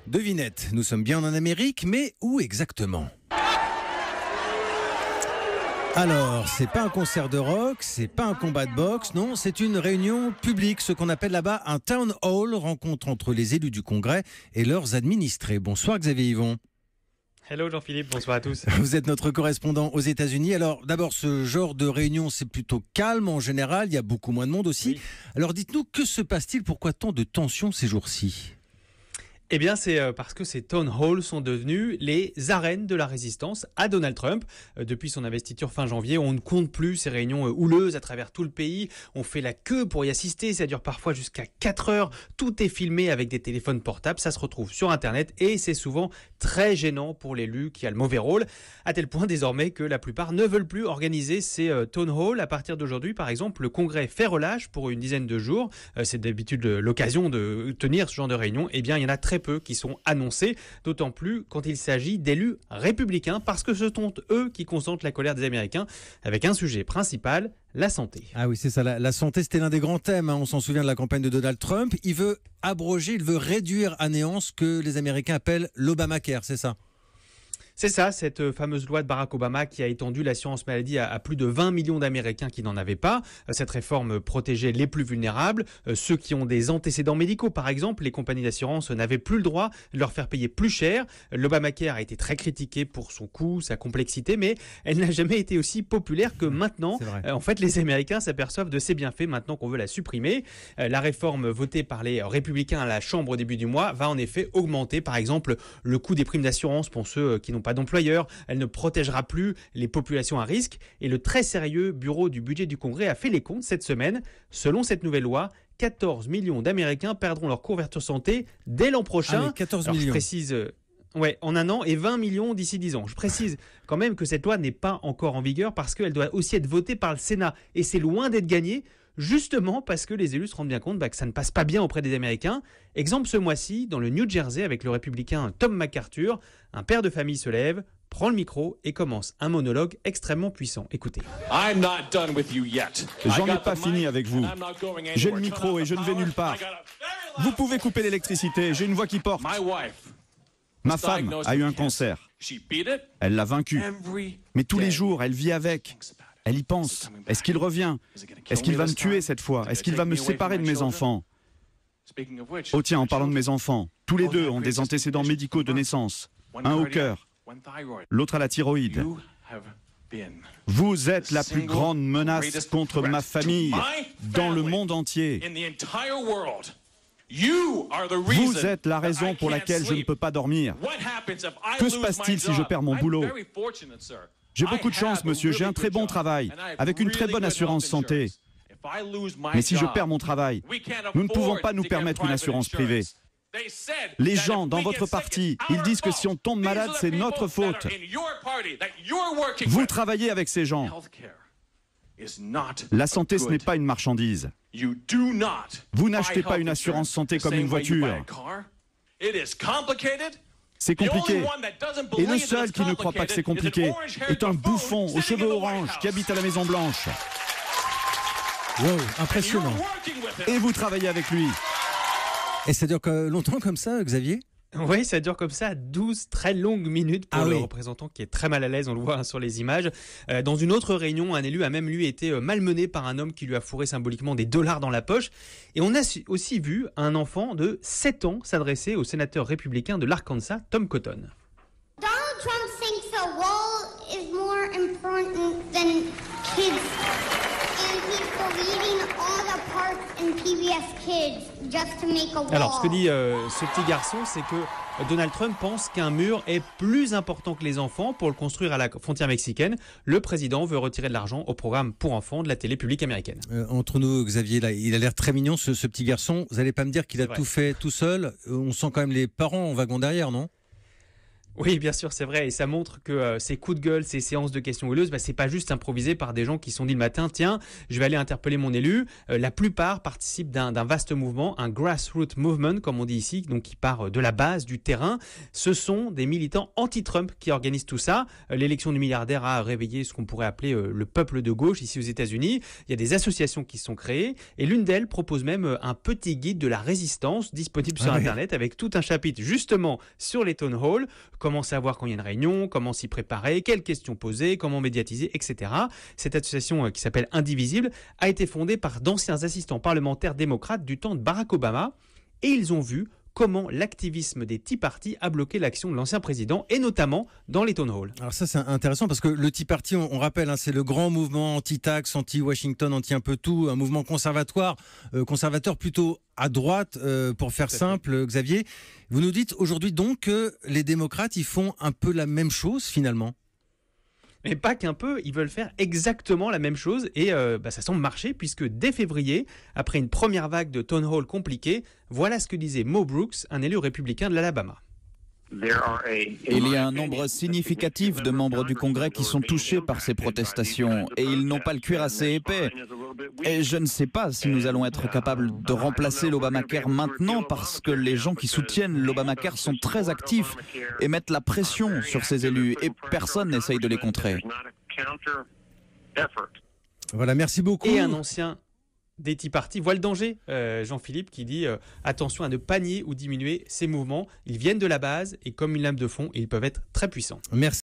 Devinette, nous sommes bien en Amérique, mais où exactement ? Alors, c'est pas un concert de rock, c'est pas un combat de boxe, non, c'est une réunion publique, ce qu'on appelle là-bas un town hall, rencontre entre les élus du Congrès et leurs administrés. Bonsoir Xavier Yvon. Hello Jean-Philippe, bonsoir à tous. Vous êtes notre correspondant aux États-Unis. Alors d'abord, ce genre de réunion, c'est plutôt calme en général, il y a beaucoup moins de monde aussi. Oui. Alors dites-nous, que se passe-t-il ? Pourquoi tant de tensions ces jours-ci ? Eh bien, c'est parce que ces town halls sont devenus les arènes de la résistance à Donald Trump. Depuis son investiture fin janvier, on ne compte plus ces réunions houleuses à travers tout le pays. On fait la queue pour y assister, ça dure parfois jusqu'à 4 heures. Tout est filmé avec des téléphones portables, ça se retrouve sur Internet et c'est souvent très gênant pour l'élu qui a le mauvais rôle, à tel point désormais que la plupart ne veulent plus organiser ces town halls. À partir d'aujourd'hui, par exemple, le Congrès fait relâche pour une dizaine de jours. C'est d'habitude l'occasion de tenir ce genre de réunion. Eh bien, il y en a très peu qui sont annoncés, d'autant plus quand il s'agit d'élus républicains, parce que ce sont eux qui concentrent la colère des Américains, avec un sujet principal, la santé. Ah oui, c'est ça, la santé, c'était l'un des grands thèmes, hein. On s'en souvient de la campagne de Donald Trump. Il veut abroger, il veut réduire à néant ce que les Américains appellent l'Obamacare, c'est ça ? C'est ça, cette fameuse loi de Barack Obama qui a étendu l'assurance maladie à plus de 20 millions d'Américains qui n'en avaient pas. Cette réforme protégeait les plus vulnérables, ceux qui ont des antécédents médicaux. Par exemple, les compagnies d'assurance n'avaient plus le droit de leur faire payer plus cher. L'Obamacare a été très critiquée pour son coût, sa complexité, mais elle n'a jamais été aussi populaire que maintenant. En fait, les Américains s'aperçoivent de ses bienfaits maintenant qu'on veut la supprimer. La réforme votée par les républicains à la Chambre au début du mois va en effet augmenter, par exemple, le coût des primes d'assurance pour ceux qui n'ont pas d'employeurs. Elle ne protégera plus les populations à risque. Et le très sérieux bureau du budget du Congrès a fait les comptes cette semaine. Selon cette nouvelle loi, 14 millions d'Américains perdront leur couverture santé dès l'an prochain. Ah oui, 14 millions. Je précise... en un an et 20 millions d'ici 10 ans. Je précise quand même que cette loi n'est pas encore en vigueur parce qu'elle doit aussi être votée par le Sénat. Et c'est loin d'être gagné, justement parce que les élus se rendent bien compte que ça ne passe pas bien auprès des Américains. Exemple ce mois-ci, dans le New Jersey, avec le républicain Tom McArthur, un père de famille se lève, prend le micro et commence un monologue extrêmement puissant. Écoutez. J'en ai pas fini avec vous. J'ai le micro et je ne vais nulle part. Vous pouvez couper l'électricité, j'ai une voix qui porte. Ma femme a eu un cancer. Elle l'a vaincu. Mais tous les jours, elle vit avec. Elle y pense. Est-ce qu'il revient ? Est-ce qu'il va me tuer cette fois ? Est-ce qu'il va me séparer de mes enfants ? Oh tiens, en parlant de mes enfants, tous les deux ont des antécédents médicaux de naissance. Un au cœur, l'autre à la thyroïde. Vous êtes la plus grande menace contre ma famille dans le monde entier. Vous êtes la raison pour laquelle je ne peux pas dormir. Que se passe-t-il si je perds mon boulot ? J'ai beaucoup de chance, monsieur, j'ai un très bon travail, avec une très bonne assurance santé. Mais si je perds mon travail, nous ne pouvons pas nous permettre une assurance privée. Les gens dans votre parti, ils disent que si on tombe malade, c'est notre faute. Vous travaillez avec ces gens. La santé, ce n'est pas une marchandise. Vous n'achetez pas une assurance santé comme une voiture. C'est compliqué. Et le seul qui ne croit pas que c'est compliqué est un bouffon aux cheveux orange qui habite à la Maison Blanche. Wow, impressionnant. Et vous travaillez avec lui. Et ça dure longtemps comme ça, Xavier ? Oui, ça dure comme ça 12 très longues minutes pour le représentant qui est très mal à l'aise, on le voit sur les images. Dans une autre réunion, un élu a même lui été malmené par un homme qui lui a fourré symboliquement des dollars dans la poche. Et on a aussi vu un enfant de 7 ans s'adresser au sénateur républicain de l'Arkansas, Tom Cotton. Donald Trump thinks a wall is more important than kids. And he's deleting all the parts in PBS Kids just to make a wall. Alors, ce que dit ce petit garçon, c'est que Donald Trump pense qu'un mur est plus important que les enfants pour le construire à la frontière mexicaine. Le président veut retirer de l'argent au programme pour enfants de la télé publique américaine. Entre nous, Xavier, là, il a l'air très mignon, ce petit garçon. Vous n'allez pas me dire qu'il a tout fait tout seul. On sent quand même les parents en wagon derrière, non ? Oui, bien sûr, c'est vrai. Et ça montre que ces coups de gueule, ces séances de questions houleuses, c'est pas juste improvisé par des gens qui se sont dit le matin, tiens, je vais aller interpeller mon élu. La plupart participent d'un vaste mouvement, un grassroots movement, comme on dit ici, donc qui part de la base, du terrain. Ce sont des militants anti-Trump qui organisent tout ça. L'élection du milliardaire a réveillé ce qu'on pourrait appeler le peuple de gauche ici aux États-Unis. Il y a des associations qui sont créées et l'une d'elles propose même un petit guide de la résistance disponible sur Internet avec tout un chapitre justement sur les town halls. Comment savoir quand il y a une réunion, comment s'y préparer, quelles questions poser, comment médiatiser, etc. Cette association qui s'appelle Indivisible a été fondée par d'anciens assistants parlementaires démocrates du temps de Barack Obama et ils ont vu comment l'activisme des Tea Party a bloqué l'action de l'ancien président et notamment dans les town halls. Alors ça c'est intéressant parce que le Tea Party, on rappelle, c'est le grand mouvement anti-tax, anti-Washington, anti-un peu tout, un mouvement conservateur plutôt à droite, pour faire simple, Xavier. Vous nous dites aujourd'hui donc que les démocrates, ils font un peu la même chose finalement. Mais pas qu'un peu, ils veulent faire exactement la même chose et ça semble marcher puisque dès février, après une première vague de town hall compliquée, voilà ce que disait Mo Brooks, un élu républicain de l'Alabama. Il y a un nombre significatif de membres du Congrès qui sont touchés par ces protestations et ils n'ont pas le cuir assez épais. Et je ne sais pas si nous allons être capables de remplacer l'Obamacare maintenant parce que les gens qui soutiennent l'Obamacare sont très actifs et mettent la pression sur ces élus et personne n'essaye de les contrer. Voilà, merci beaucoup. Et un ancien des Tea Party voit le danger, Jean-Philippe, qui dit attention à ne pas nier ou diminuer ces mouvements. Ils viennent de la base et comme une lame de fond, ils peuvent être très puissants. Merci.